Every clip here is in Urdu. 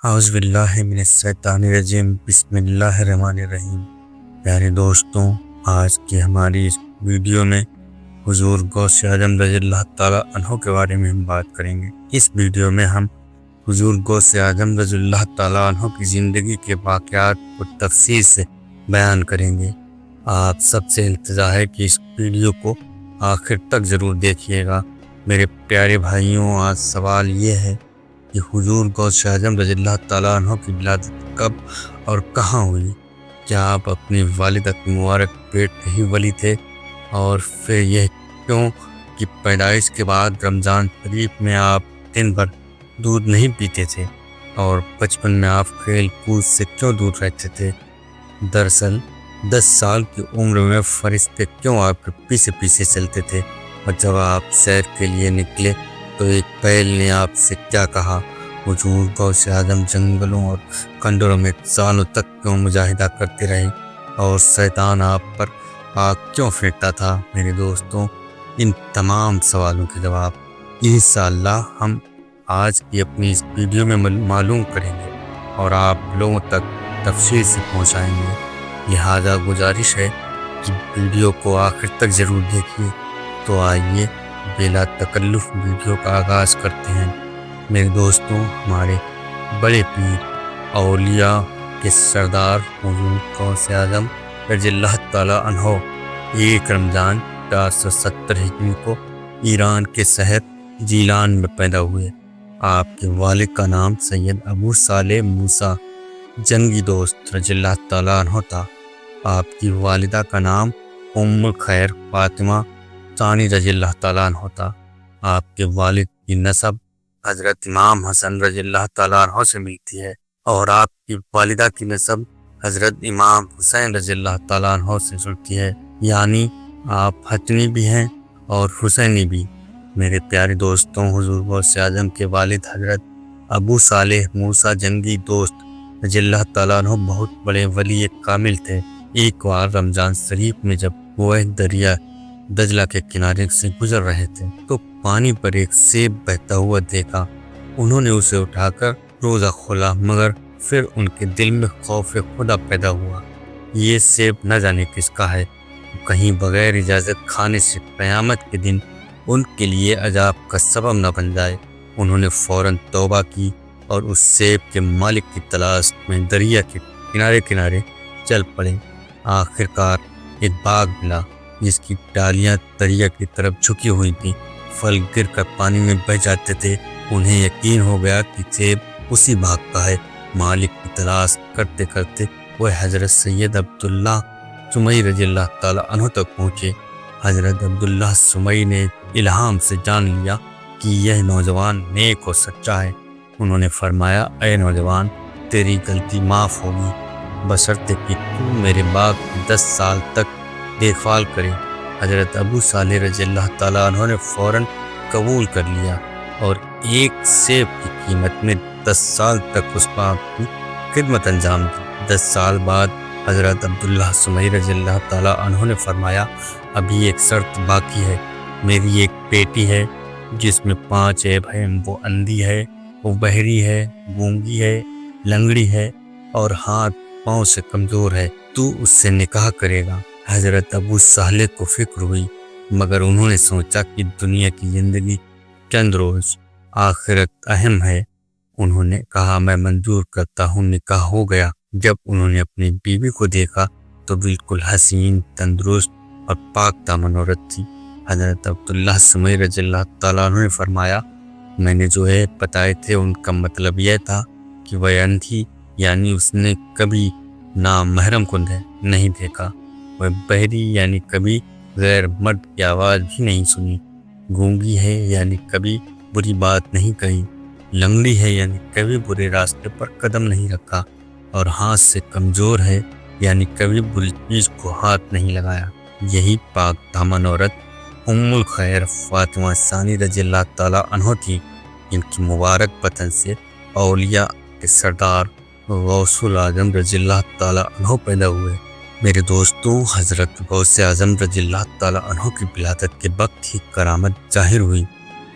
اعوذ باللہ من الشیطان الرجیم بسم اللہ الرحمن الرحیم۔ پیارے دوستوں، آج کی ہماری اس ویڈیو میں حضور غوث اعظم رضی اللہ تعالیٰ عنہ کے بارے میں ہم بات کریں گے۔ اس ویڈیو میں ہم حضور غوث اعظم رضی اللہ تعالیٰ عنہ کی زندگی کے واقعات کو تفصیل سے بیان کریں گے۔ آپ سب سے التجا ہے کہ اس ویڈیو کو آخر تک ضرور دیکھیے گا۔ میرے پیارے بھائیوں، آج سوال یہ ہے کہ حضور غوث اعظم رضی اللہ تعالیٰ عنہ کی ولادت کب اور کہاں ہوئی؟ کیا آپ اپنی والدہ کی مبارک پیٹ ہی ولی تھے؟ اور پھر یہ کیوں کہ پیدائش کے بعد رمضان شریف میں آپ دن بھر دودھ نہیں پیتے تھے؟ اور بچپن میں آپ کھیل کود سے کیوں دور رہتے تھے؟ دراصل 10 سال کی عمر میں فرشتے کیوں آپ کے پیچھے پیچھے چلتے تھے؟ اور جب آپ سیر کے لیے نکلے تو ایک بیل نے آپ سے کیا کہا؟ حضور غوث اعظم جنگلوں اور کنڈروں میں سالوں تک کیوں مجاہدہ کرتے رہے؟ اور شیطان آپ پر آگ کیوں پھینکتا تھا؟ میرے دوستوں، ان تمام سوالوں کے جواب انشاءاللہ ہم آج کی اپنی اس ویڈیو میں معلوم کریں گے اور آپ لوگوں تک تفصیل سے پہنچائیں گے۔ لہذا گزارش ہے کہ ویڈیو کو آخر تک ضرور دیکھیے۔ تو آئیے بلا تکلف ویڈیو کا آغاز کرتے ہیں۔ میرے دوستوں، ہمارے بڑے پیر اولیاء کے سردار حضور غوث اعظم رضی اللہ تعالیٰ عنہ 1 رمضان 470 ہجری کو ایران کے شہر جیلان میں پیدا ہوئے۔ آپ کے والد کا نام سید ابو صالح موسیٰ جنگی دوست رضی اللہ تعالیٰ عنہ تھا۔ آپ کی والدہ کا نام ام الخیر فاطمہ ثانی رضی اللہ تعالیٰ عنہ تھا۔ آپ کے والد کی نسب حضرت امام حسن رضی اللہ تعالیٰ عنہ سے ملتی ہے اور آپ کی والدہ کی نسب حضرت امام حسین رضی اللہ تعالیٰ عنہ سے جڑتی ہے، یعنی آپ حسنی بھی ہیں اور حسینی بھی۔ میرے پیارے دوستوں، حضور غوث اعظم کے والد حضرت ابو صالح موسیٰ جنگی دوست رضی اللہ تعالیٰ عنہ بہت بڑے ولی کامل تھے۔ ایک بار رمضان شریف میں جب وہ دریا دجلہ کے کنارے سے گزر رہے تھے تو پانی پر ایک سیب بہتا ہوا دیکھا۔ انہوں نے اسے اٹھا کر روزہ کھولا، مگر پھر ان کے دل میں خوف خدا پیدا ہوا۔ یہ سیب نہ جانے کس کا ہے، کہیں بغیر اجازت کھانے سے قیامت کے دن ان کے لیے عذاب کا سبب نہ بن جائے۔ انہوں نے فوراً توبہ کی اور اس سیب کے مالک کی تلاش میں دریا کے کنارے چل پڑے۔ آخرکار ایک باغ ملا جس کی ڈالیاں دریا کی طرف جھکی ہوئی تھیں، پھل گر کر پانی میں بہہ جاتے تھے۔ انہیں یقین ہو گیا کہ سیب اسی باغ کا ہے۔ مالک کی تلاش کرتے کرتے وہ حضرت سید عبداللہ سمئی رضی اللہ تعالیٰ عنہ تک پہنچے۔ حضرت عبداللہ سمئی نے الہام سے جان لیا کہ یہ نوجوان نیک و سچا ہے۔ انہوں نے فرمایا، اے نوجوان، تیری غلطی معاف ہوگی بشرطے کہ تو میرے باغ کی 10 سال تک دیکھ بھال کرے۔ حضرت ابو صالح رضی اللہ تعالیٰ عنہ نے فوراً قبول کر لیا اور ایک سیب کی قیمت میں 10 سال تک اس باغ کی خدمت انجام دی۔ 10 سال بعد حضرت عبداللہ سمئی رضی اللہ تعالیٰ عنہ نے فرمایا، ابھی ایک شرط باقی ہے۔ میری ایک بیٹی ہے جس میں 5 عیب ہیں۔ وہ اندھی ہے، وہ بہری ہے، گونگی ہے، لنگڑی ہے اور ہاتھ پاؤں سے کمزور ہے۔ تو اس سے نکاح کرے گا۔ حضرت ابو صالح کو فکر ہوئی، مگر انہوں نے سوچا کہ دنیا کی زندگی چند روز، آخرت اہم ہے۔ انہوں نے کہا، میں منظور کرتا ہوں۔ نکاح ہو گیا۔ جب انہوں نے اپنی بیوی کو دیکھا تو بالکل حسین، تندرست اور پاک دامن عورت تھی۔ حضرت عبداللہ سمئی رضی اللہ تعالیٰ عنہ نے فرمایا، میں نے جو ہے بتائے تھے ان کا مطلب یہ تھا کہ وہ اندھی، یعنی اس نے کبھی نامحرم کو نہیں دیکھا۔ وہ بہری، یعنی کبھی غیر مرد کی آواز بھی نہیں سنی۔ گونگی ہے، یعنی کبھی بری بات نہیں کہی۔ لنگڑی ہے، یعنی کبھی برے راستے پر قدم نہیں رکھا۔ اور ہاتھ سے کمزور ہے، یعنی کبھی بری چیز کو ہاتھ نہیں لگایا۔ یہی پاک دامن عورت ام الخیر فاطمہ ثانی رضی اللہ تعالیٰ عنہ تھی، جن کی مبارک بدن سے اولیاء کے سردار غوث اعظم رضی اللہ تعالیٰ عنہ پیدا ہوئے۔ میرے دوستوں، حضرت غوث اعظم رضی اللہ تعالیٰ عنہ کی ولادت کے وقت ہی کرامت ظاہر ہوئی۔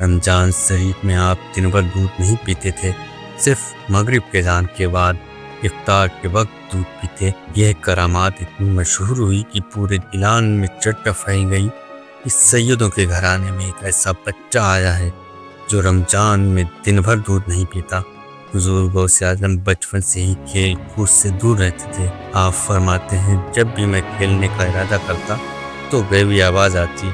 رمضان شریف میں آپ دن بھر دودھ نہیں پیتے تھے صرف مغرب کے اذان کے بعد افطار کے وقت دودھ پیتے۔ یہ کرامات اتنی مشہور ہوئی کہ پورے گیلان میں چرچا پھیل گئی کہ سیدوں کے گھرانے میں ایک ایسا بچہ آیا ہے جو رمضان میں دن بھر دودھ نہیں پیتا۔ حضور غوث اعظم بچپن سے ہی کھیل کود سے دور رہتے تھے۔ آپ فرماتے ہیں جب بھی میں کھیلنے کا ارادہ کرتا تو غیبی آواز آتی،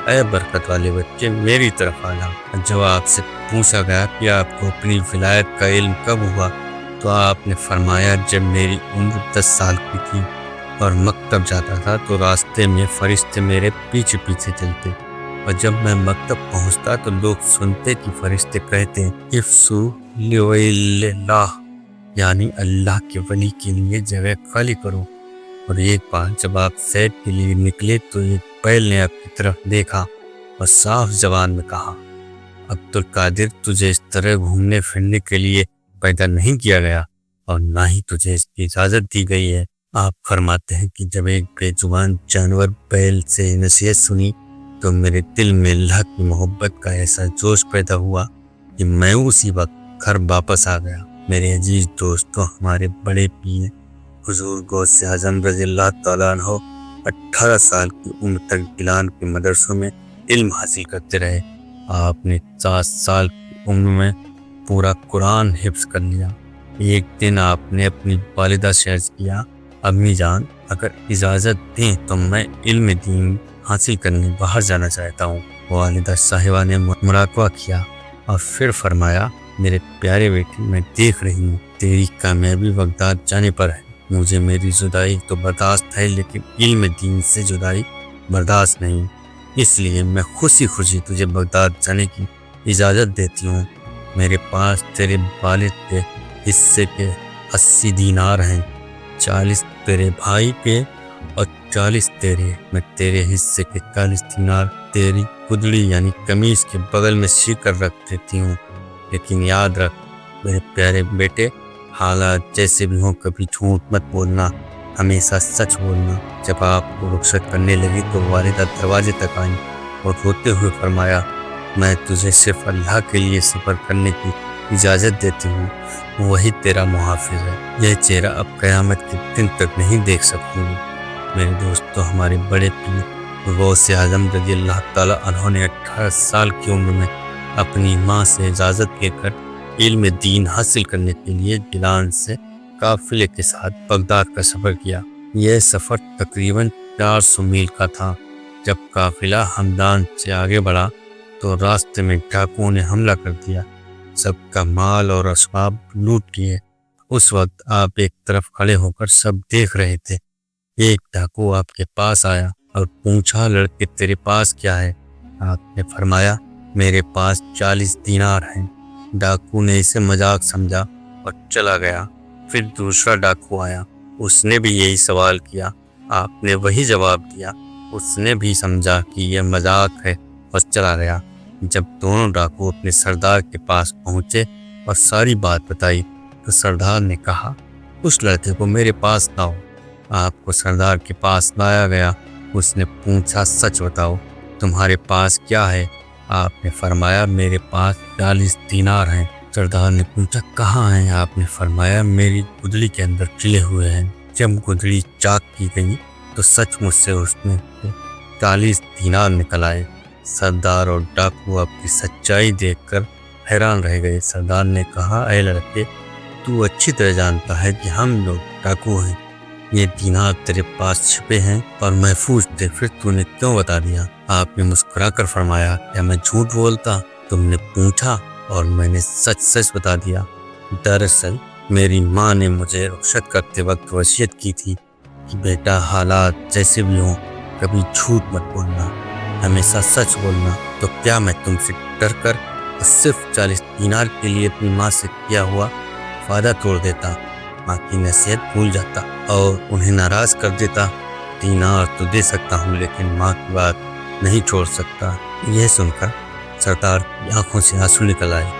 اے برکت والے بچے میری طرف آنا۔ جب آپ سے پوچھا گیا کہ آپ کو اپنی ولایت کا علم کب ہوا تو آپ نے فرمایا جب میری عمر 10 سال کی تھی اور مکتب جاتا تھا تو راستے میں فرشتے میرے پیچھے پیچھے چلتے، اور جب میں مکتب پہنچتا تو لوگ سنتے کہ فرشتے کہتے افسو لولی اللہ، یعنی اللہ کے ولی کے لیے جگہ خالی کرو۔ اور ایک بار جب آپ سیر کے لیے نکلے تو ایک بیل نے آپ کی طرف دیکھا اور صاف زبان میں کہا، عبدالقادر تجھے اس طرح گھومنے پھرنے کے لیے پیدا نہیں کیا گیا اور نہ ہی تجھے اس کی اجازت دی گئی ہے۔ آپ فرماتے ہیں کہ جب ایک بے زبان جانور بیل سے نصیحت سنی تو میرے دل میں اللہ کی محبت کا ایسا جوش پیدا ہوا کہ میں اسی وقت گھر واپس آ گیا۔ میرے عزیز دوستوں، ہمارے بڑے پیر حضور غوث اعظم رضی اللہ تعالیٰ عنہ 18 سال کی عمر تک گیلان کے مدرسوں میں علم حاصل کرتے رہے۔ آپ نے 7 سال کی عمر میں پورا قرآن حفظ کر لیا۔ ایک دن آپ نے اپنی والدہ سے عرض کیا، امی جان اگر اجازت دیں تو میں علم دین حاصل کرنے باہر جانا چاہتا ہوں۔ والدہ صاحبہ نے مراقبہ کیا اور پھر فرمایا، میرے پیارے بیٹے میں دیکھ رہی ہوں تیری کامیابی بغداد جانے پر ہے۔ مجھے میری جدائی تو برداشت ہے لیکن علم دین سے جدائی برداشت نہیں، اس لیے میں خوشی تجھے بغداد جانے کی اجازت دیتی ہوں۔ میرے پاس تیرے والد کے حصے کے 80 دینار ہیں، 40 تیرے بھائی کے اور 40 تیرے۔ میں تیرے حصے کے 40 دینار تیری کدڑی یعنی قمیص کے بغل میں سی کر رکھ دیتی ہوں، لیکن یاد رکھ میرے پیارے بیٹے، حالات جیسے بھی ہوں کبھی جھوٹ مت بولنا، ہمیشہ سچ بولنا۔ جب آپ کو رخصت کرنے لگی تو والدہ دروازے تک آئیں اور روتے ہوئے فرمایا، میں تجھے صرف اللہ کے لیے سفر کرنے کی اجازت دیتی ہوں، وہی تیرا محافظ ہے۔ یہ چہرہ اب قیامت کے دن تک نہیں دیکھ سکوں گی۔ میرے دوستو، ہمارے بڑے پیر غوث اعظم رضی اللہ تعالیٰ عنہ نے 18 سال کی عمر میں اپنی ماں سے اجازت لے کر علم دین حاصل کرنے کے لیے گیلان سے قافلے کے ساتھ بغداد کا سفر کیا۔ یہ سفر تقریباً 400 میل کا تھا۔ جب قافلہ ہمدان سے آگے بڑھا تو راستے میں ڈاکوؤں نے حملہ کر دیا، سب کا مال اور اسباب لوٹ لیے۔ اس وقت آپ ایک طرف کھڑے ہو کر سب دیکھ رہے تھے۔ ایک ڈاکو آپ کے پاس آیا اور پوچھا، لڑکے تیرے پاس کیا ہے؟ آپ نے فرمایا، میرے پاس 40 دینار ہیں۔ ڈاکو نے اسے مذاق سمجھا اور چلا گیا۔ پھر دوسرا ڈاکو آیا، اس نے بھی یہی سوال کیا، آپ نے وہی جواب دیا، اس نے بھی سمجھا کہ یہ مذاق ہے اور چلا گیا۔ جب دونوں ڈاکو اپنے سردار کے پاس پہنچے اور ساری بات بتائی تو سردار نے کہا، اس لڑکے کو میرے پاس لاؤ۔ آپ کو سردار کے پاس لایا گیا۔ اس نے پوچھا، سچ بتاؤ تمہارے پاس کیا ہے؟ آپ نے فرمایا، میرے پاس 40 دینار ہیں۔ سردار نے پوچھا، کہاں ہیں؟ آپ نے فرمایا، میری گدڑی کے اندر چلے ہوئے ہیں۔ جب گدڑی چاک کی گئی تو سچ مجھ سے اس میں 40 دینار نکل آئے۔ سردار اور ڈاکو آپ کی سچائی دیکھ کر حیران رہ گئے۔ سردار نے کہا، اے لڑکے، تو اچھی طرح جانتا ہے کہ ہم لوگ ڈاکو ہیں، یہ دینار تیرے پاس چھپے ہیں اور محفوظ تھے، پھر تو نے کیوں بتا دیا؟ آپ نے مسکرا کر فرمایا، کیا میں جھوٹ بولتا؟ تم نے پوچھا اور میں نے سچ بتا دیا۔ دراصل میری ماں نے مجھے رخصت کرتے وقت وصیت کی تھی کہ بیٹا، حالات جیسے بھی ہوں کبھی جھوٹ مت بولنا، ہمیشہ سچ بولنا۔ تو کیا میں تم سے ڈر کر اور صرف 40 دینار کے لیے اپنی ماں سے کیا ہوا وعدہ توڑ دیتا، ماں کی نصیحت بھول جاتا اور انہیں ناراض کر دیتا؟ دینار تو دے سکتا ہوں لیکن ماں کی بات نہیں چھوڑ سکتا۔ یہ سن کر سردار کی آنکھوں سے آنسو نکل آئے۔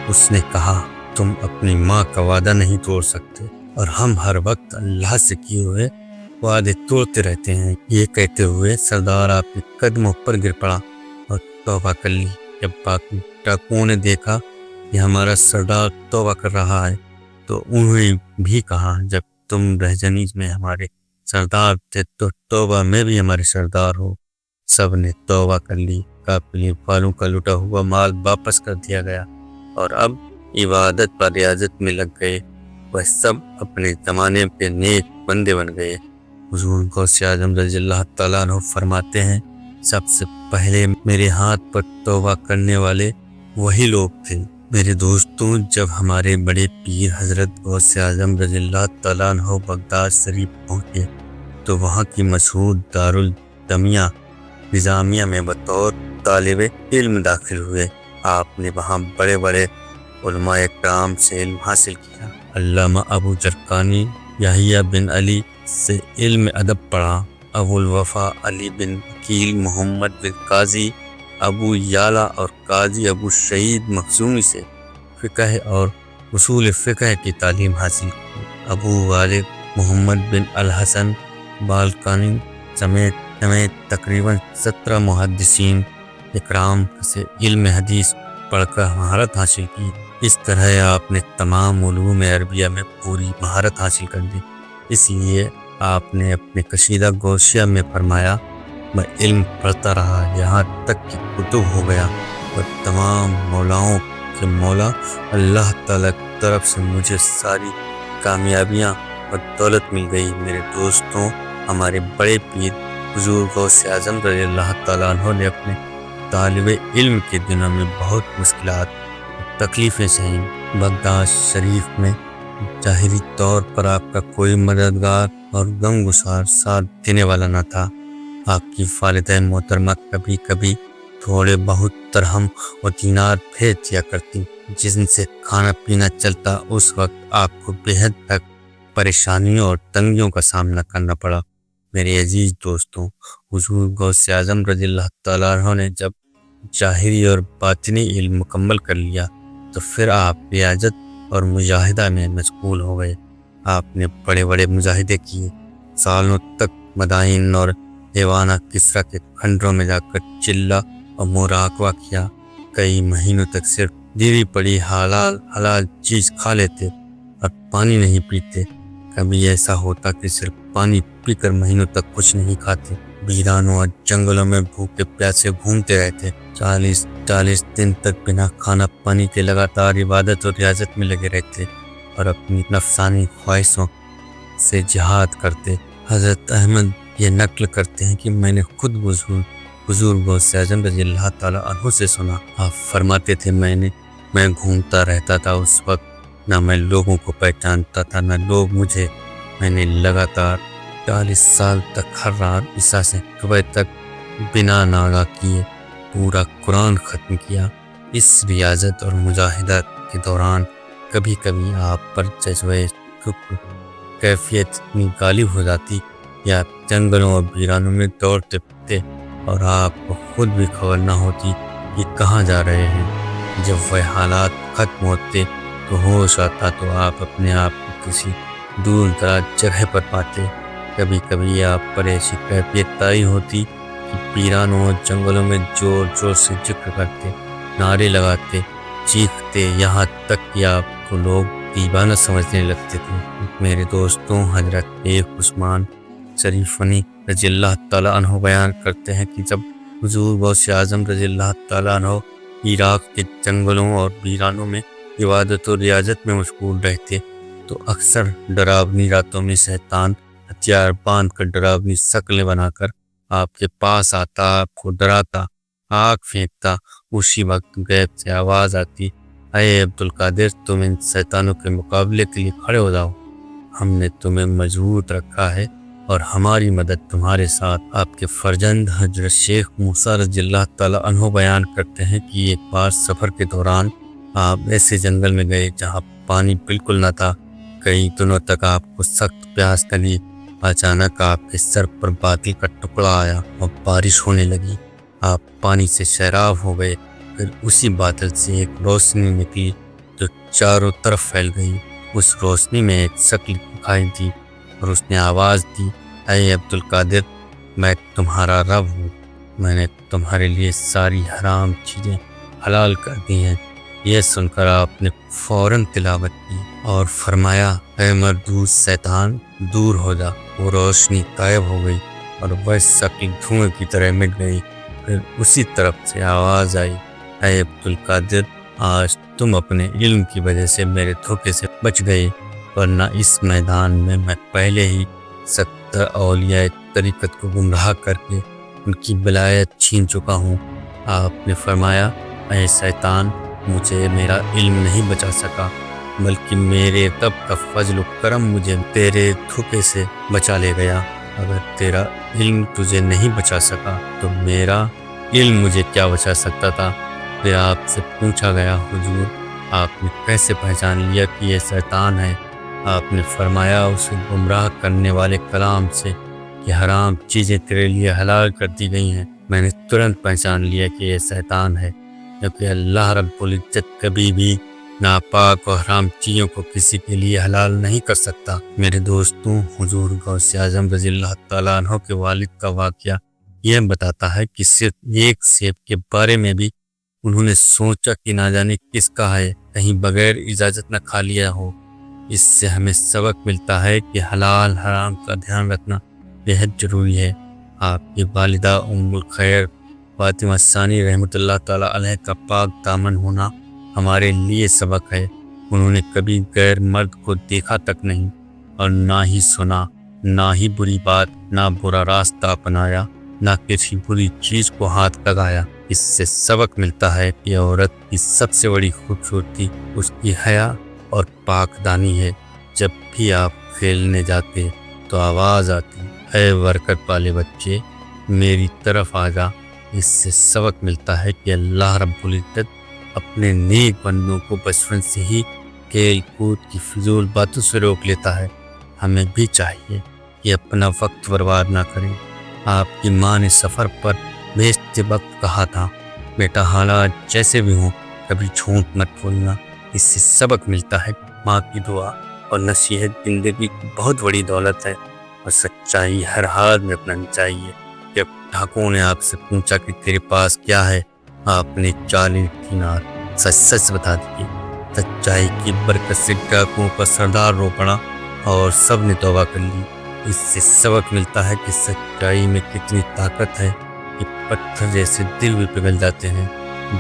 اس نے کہا، تم اپنی ماں کا وعدہ نہیں توڑ سکتے اور ہم ہر وقت اللہ سے کیے ہوئے وعدے توڑتے رہتے ہیں۔ یہ کہتے ہوئے سردار آپ کے قدموں پر گر پڑا اور توبہ کر لی۔ جب باقی ڈاکوؤں نے دیکھا یہ ہمارا سردار توبہ کر رہا ہے۔ تو انہیں بھی کہا جب تم رہجنیز میں ہمارے سردار تھے تو توبہ میں بھی ہمارے سردار ہو۔ سب نے توبہ کر لی، قافلے والوں کا لوٹا ہوا مال واپس کر دیا گیا اور اب عبادت پر ریاضت میں لگ گئے۔ وہ سب اپنے زمانے پہ نیک بندے بن گئے۔ حضور غوث اعظم رضی اللہ تعالیٰ عنہ فرماتے ہیں، سب سے پہلے میرے ہاتھ پر توبہ کرنے والے وہی لوگ تھے۔ میرے دوستوں، جب ہمارے بڑے پیر حضرت غوث اعظم رضی اللہ تعالیٰ عنہ بغداد شریف پہنچے تو وہاں کی مشہور دارالدمیہ نظامیہ میں بطور طالب علم داخل ہوئے۔ آپ نے وہاں بڑے بڑے علماء کرام سے علم حاصل کیا۔ علامہ ابو جرقانی یحییٰ بن علی سے علم ادب پڑھا، ابو الوفا علی بن وکیل محمد بن قاضی ابو یعلا اور قاضی ابو شہید مخزومی سے فقہ اور اصول فقہ کی تعلیم حاصل کی۔ ابو غالب محمد بن الحسن بالکانی سمیت تقریباً 17 محدثین اکرام سے علم حدیث پڑھ کر مہارت حاصل کی۔ اس طرح آپ نے تمام علوم عربیہ میں پوری مہارت حاصل کر دی۔ اس لیے آپ نے اپنے قصیدہ غوثیہ میں فرمایا، میں علم پڑھتا رہا یہاں تک کہ کتب ہو گیا اور تمام مولاؤں کے مولا اللہ تعالیٰ کی طرف سے مجھے ساری کامیابیاں اور دولت مل گئی۔ میرے دوستوں، ہمارے بڑے پیر حضور غوث اعظم رضی اللہ تعالیٰ عنہ نے اپنے طالب علم کے دنوں میں بہت مشکلات اور تکلیفیں سہیں۔ بغداد شریف میں ظاہری طور پر آپ کا کوئی مددگار اور غمگسار ساتھ دینے والا نہ تھا۔ آپ کی والدہ محترمہ کبھی کبھی تھوڑے بہت درہم اور دینار بھیج دیا کرتی، جن سے کھانا پینا چلتا۔ اس وقت آپ کو بے حد تک پریشانیوں اور تنگیوں کا سامنا کرنا پڑا۔ میرے عزیز دوستوں، حضور غوث اعظم رضی اللہ تعالیٰ عنہ نے جب ظاہری اور باطنی علم مکمل کر لیا تو پھر آپ ریاضت اور مجاہدہ میں مشغول ہو گئے۔ آپ نے بڑے بڑے مجاہدے کیے، سالوں تک مدائن اور ایوانہ کسریٰ کے کھنڈروں میں جا کر چلہ اور مراقبہ کیا۔ کئی مہینوں تک صرف دیوی پڑی حلال چیز کھا لیتے اور پانی نہیں پیتے۔ کبھی ایسا ہوتا کہ صرف پانی پی کر مہینوں تک کچھ نہیں کھاتے۔ ویرانوں اور جنگلوں میں بھوکے پیاسے گھومتے رہتے، 40 دن تک بنا کھانا پانی کے لگاتار عبادت اور ریاضت میں لگے رہتے اور اپنی نفسانی خواہشوں سے جہاد کرتے۔ حضرت احمد یہ نقل کرتے ہیں کہ میں نے خود حضور غوث اعظم رضی اللہ تعالیٰ عنہ سے سنا، آپ فرماتے تھے، میں گھومتا رہتا تھا، اس وقت نہ میں لوگوں کو پہچانتا تھا نہ لوگ مجھے۔ میں نے لگاتار 40 سال تک ہر رات عشاء سے صبح تک بنا ناغہ کیے پورا قرآن ختم کیا۔ اس ریاضت اور مجاہدت کے دوران کبھی کبھی آپ پر جذبہ شکر کیفیت اتنی غالب ہو جاتی یا جنگلوں اور ویرانوں میں دوڑتے پھرتے اور آپ کو خود بھی خبر نہ ہوتی کہ کہاں جا رہے ہیں۔ جب وہ حالات ختم ہوتے تو ہوش آتا تو آپ اپنے آپ کو کسی دور دراز جگہ پر پاتے۔ کبھی کبھی آپ پر ایسی کیفیت طاری ہوتی کہ پیرانوں اور جنگلوں میں زور زور سے ذکر کرتے، نعرے لگاتے، چیختے، یہاں تک کہ آپ کو لوگ دیوانہ سمجھنے لگتے تھے۔ میرے دوستوں، حضرت شیخ عثمان شریفنی رضی اللہ تعالیٰ عنہ بیان کرتے ہیں کہ جب حضور غوث اعظم رضی اللہ تعالیٰ عنہ عراق کے جنگلوں اور ویرانوں میں عبادت و ریاضت میں مشغول رہتے تو اکثر ڈراؤنی راتوں میں شیطان ہتھیار باندھ کر ڈراؤنی شکلیں بنا کر آپ کے پاس آتا، آپ کو ڈراتا، آگ پھینکتا۔ اسی وقت غیب سے آواز آتی، اے عبدالقادر، تم ان شیطانوں کے مقابلے کے لیے کھڑے ہو جاؤ، ہم نے تمہیں مضبوط رکھا ہے اور ہماری مدد تمہارے ساتھ۔ آپ کے فرزند حضرت شیخ موسیٰ رضی اللہ تعالیٰ عنہ بیان کرتے ہیں کہ ایک بار سفر کے دوران آپ ایسے جنگل میں گئے جہاں پانی بالکل نہ تھا۔ کئی دنوں تک آپ کو سخت پیاس لگی۔ اچانک آپ کے سر پر بادل کا ٹکڑا آیا اور بارش ہونے لگی۔ آپ پانی سے سیراب ہو گئے۔ پھر اسی بادل سے ایک روشنی نکلی جو چاروں طرف پھیل گئی۔ اس روشنی میں ایک شکل دکھائی دی اور اس نے آواز دی، اے عبدالقادر، میں تمہارا رب ہوں، میں نے تمہارے لیے ساری حرام چیزیں حلال کر دی ہیں، یہ سن کر آپ نے فوراً تلاوت کی اور فرمایا، اے مردود شیطان، دور ہو جا۔ وہ روشنی غائب ہو گئی اور وہ شکل دھوئیں کی طرح مٹ گئی۔ پھر اسی طرف سے آواز آئی، اے عبدالقادر، آج تم اپنے علم کی وجہ سے میرے دھوکے سے بچ گئے، ورنہ اس میدان میں پہلے ہی 70 اولیاء طریقت کو گمراہ کر کے ان کی ولایت چھین چکا ہوں۔ آپ نے فرمایا، اے شیطان، مجھے میرا علم نہیں بچا سکا، بلکہ میرے رب کا فضل و کرم مجھے تیرے دھوکے سے بچا لے گیا۔ اگر تیرا علم تجھے نہیں بچا سکا تو میرا علم مجھے کیا بچا سکتا تھا؟ پھر آپ سے پوچھا گیا، حضور، آپ نے کیسے پہچان لیا کہ یہ شیطان ہے؟ آپ نے فرمایا، اسے گمراہ کرنے والے کلام سے کہ حرام چیزیں تیرے لیے حلال کر دی گئی ہیں، میں نے ترنت پہچان لیا کہ یہ شیطان ہے، کیونکہ اللہ رب العزت کبھی بھی ناپاک اور حرام چیزوں کو کسی کے لیے حلال نہیں کر سکتا۔ میرے دوستوں، حضور غوث اعظم رضی اللہ تعالیٰ عنہ کے والد کا واقعہ یہ بتاتا ہے کہ صرف ایک سیب کے بارے میں بھی انہوں نے سوچا کہ نہ جانے کس کا ہے، کہیں بغیر اجازت نہ کھا لیا ہو۔ اس سے ہمیں سبق ملتا ہے کہ حلال حرام کا دھیان رکھنا بہت ضروری ہے۔ آپ کی والدہ ام الخیر فاطمہ ثانی رحمۃ اللہ تعالیٰ علیہ کا پاک دامن ہونا ہمارے لیے سبق ہے۔ انہوں نے کبھی غیر مرد کو دیکھا تک نہیں، اور نہ ہی سنا، نہ ہی بری بات، نہ برا راستہ اپنایا، نہ کسی بری چیز کو ہاتھ لگایا۔ اس سے سبق ملتا ہے کہ عورت کی سب سے بڑی خوبصورتی اس کی حیا اور پاک دانی ہے۔ جب بھی آپ کھیلنے جاتے تو آواز آتی، اے برکت والے بچے، میری طرف آ جا۔ اس سے سبق ملتا ہے کہ اللہ رب العزت اپنے نیک بندوں کو بچپن سے ہی کھیل کود کی فضول باتوں سے روک لیتا ہے۔ ہمیں بھی چاہیے کہ اپنا وقت برباد نہ کریں۔ آپ کی ماں نے سفر پر بھیجتے وقت کہا تھا، بیٹا حالات جیسے بھی ہوں کبھی جھوٹ مت بولنا۔ اس سے سبق ملتا ہے کہ ماں کی دعا اور نصیحت زندگی کی بہت بڑی دولت ہے، اور سچائی ہر حال میں اپنانی چاہیے۔ جب ڈاکو نے آپ سے پوچھا کہ تیرے پاس کیا ہے، آپ نے 40 دینار سچ سچ بتا دیے۔ سچائی کی برکت سے ڈاکوؤں کا سردار رو پڑا اور سب نے توبہ کر لی۔ اس سے سبق ملتا ہے کہ سچائی میں کتنی طاقت ہے کہ پتھر جیسے دل بھی پگھل جاتے ہیں۔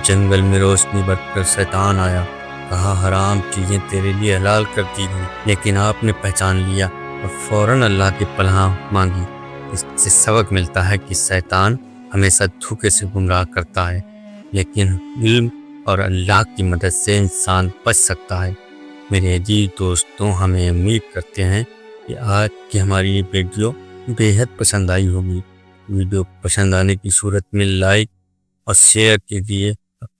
جنگل میں روشنی بڑھ کر شیطان آیا، کہا حرام چیزیں تیرے لیے حلال کر دی گئی، لیکن آپ نے پہچان لیا اور فوراً اللہ کی پناہ مانگی۔ اس سے سبق ملتا ہے کہ شیطان ہمیشہ دھوکے سے گمراہ کرتا ہے، لیکن علم اور اللہ کی مدد سے انسان بچ سکتا ہے۔ میرے عزیز دوستوں، ہمیں امید کرتے ہیں کہ آج کی ہماری یہ ویڈیو بےحد پسند آئی ہوگی۔ ویڈیو پسند آنے کی صورت میں لائک اور شیئر کیجیے۔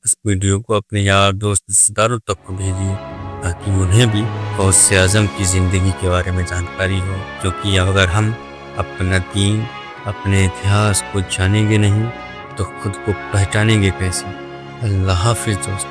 اس ویڈیو کو اپنے یار دوست رشتہ داروں تک کو بھیجیے تاکہ انہیں بھی غوث اعظم کی زندگی کے بارے میں جانکاری ہو، کیونکہ اگر ہم اپنا دین، اپنے اتہاس کو جانیں گے نہیں تو خود کو پہچانیں گے کیسے؟ اللہ حافظ دوست۔